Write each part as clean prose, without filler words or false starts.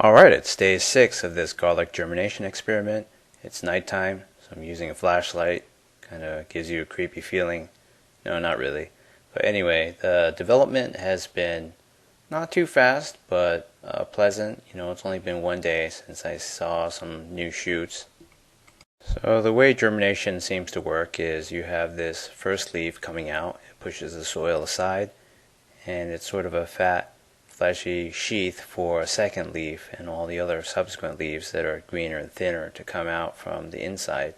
Alright, it's day 6 of this garlic germination experiment. It's nighttime, so I'm using a flashlight. Kind of gives you a creepy feeling. No, not really. But anyway, the development has been not too fast, but pleasant. It's only been one day since I saw some new shoots. So the way germination seems to work is you have this first leaf coming out. It pushes the soil aside, and it's sort of a fat, fleshy sheath for a second leaf and all the other subsequent leaves that are greener and thinner to come out from the inside.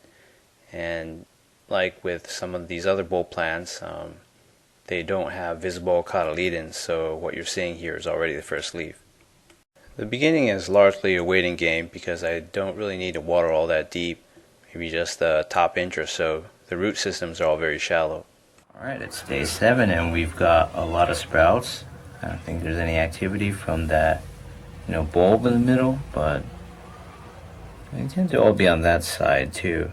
And like with some of these other bulb plants, they don't have visible cotyledons, so what you're seeing here is already the first leaf. The beginning is largely a waiting game because I don't really need to water all that deep, maybe just the top inch or so. The root systems are all very shallow. Alright, it's day 7 and we've got a lot of sprouts. I don't think there's any activity from that, bulb in the middle, but they tend to all be on that side too.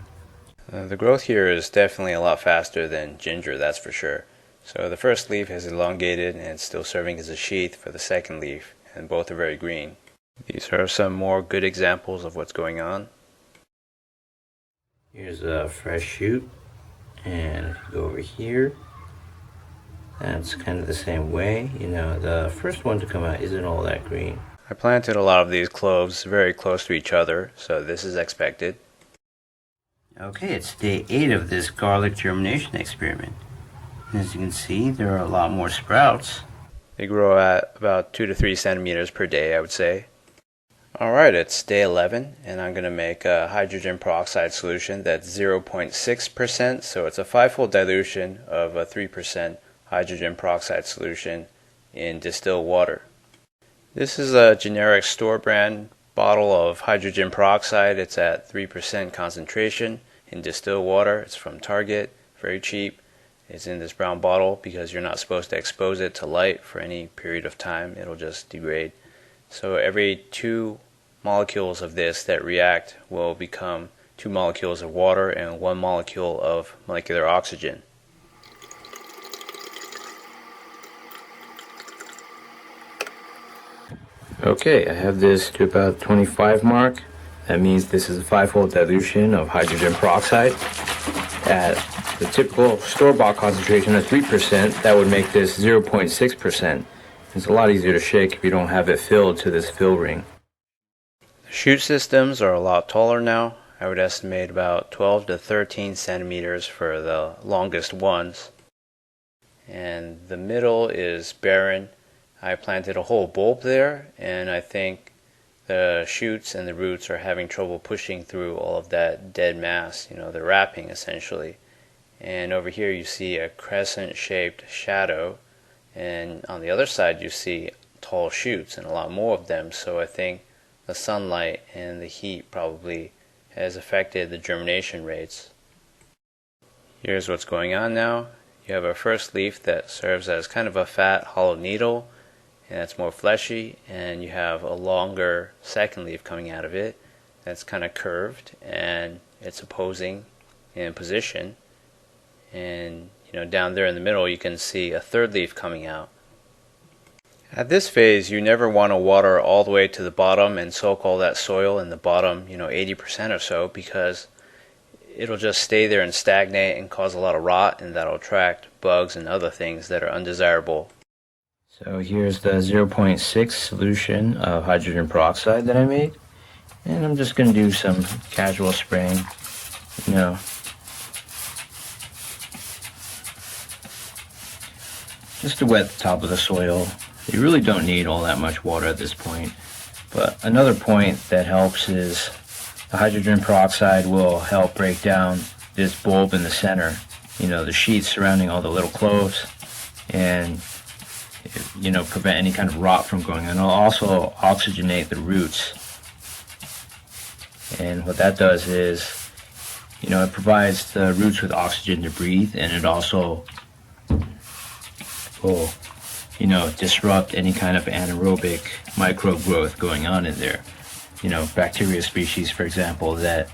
The growth here is definitely a lot faster than ginger, that's for sure. So the first leaf has elongated and it's still serving as a sheath for the second leaf, and both are very green. These are some more good examples of what's going on. Here's a fresh shoot, and if you go over here, that's kind of the same way. The first one to come out isn't all that green. I planted a lot of these cloves very close to each other, so this is expected. Okay, it's day 8 of this garlic germination experiment. As you can see, there are a lot more sprouts. They grow at about 2 to 3 centimeters per day, I would say. Alright, it's day 11, and I'm going to make a hydrogen peroxide solution that's 0.6%, so it's a 5-fold dilution of a 3% hydrogen peroxide solution in distilled water. This is a generic store brand bottle of hydrogen peroxide. It's at 3% concentration in distilled water. It's from Target, very cheap. It's in this brown bottle because you're not supposed to expose it to light for any period of time. It'll just degrade. So every 2 molecules of this that react will become 2 molecules of water and 1 molecule of molecular oxygen. Okay, I have this to about 25 mark. That means this is a 5-fold dilution of hydrogen peroxide. At the typical store-bought concentration of 3%, that would make this 0.6%. It's a lot easier to shake if you don't have it filled to this fill ring. The shoot systems are a lot taller now. I would estimate about 12 to 13 centimeters for the longest ones. And the middle is barren. I planted a whole bulb there, and I think the shoots and the roots are having trouble pushing through all of that dead mass. They're wrapping essentially. And over here you see a crescent-shaped shadow, and on the other side you see tall shoots and a lot more of them. So I think the sunlight and the heat probably has affected the germination rates. Here's what's going on now. You have a first leaf that serves as kind of a fat hollow needle, and that's more fleshy, and you have a longer second leaf coming out of it that's kind of curved and it's opposing in position. And down there in the middle you can see a third leaf coming out. At this phase you never want to water all the way to the bottom and soak all that soil in the bottom 80% or so, because it'll just stay there and stagnate and cause a lot of rot, and that'll attract bugs and other things that are undesirable. So here's the 0.6 solution of hydrogen peroxide that I made, and I'm just going to do some casual spraying, just to wet the top of the soil. You really don't need all that much water at this point. But another point that helps is the hydrogen peroxide will help break down this bulb in the center, the sheets surrounding all the little cloves, and prevent any kind of rot from going on. It'll also oxygenate the roots. And what that does is, it provides the roots with oxygen to breathe, and it also will, disrupt any kind of anaerobic microbe growth going on in there. Bacteria species, for example, that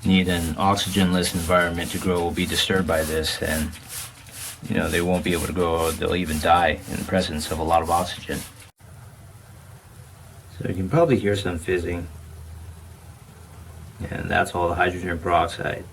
need an oxygenless environment to grow will be disturbed by this, and they won't be able to grow, or they'll even die in the presence of a lot of oxygen. So you can probably hear some fizzing. And that's all the hydrogen peroxide.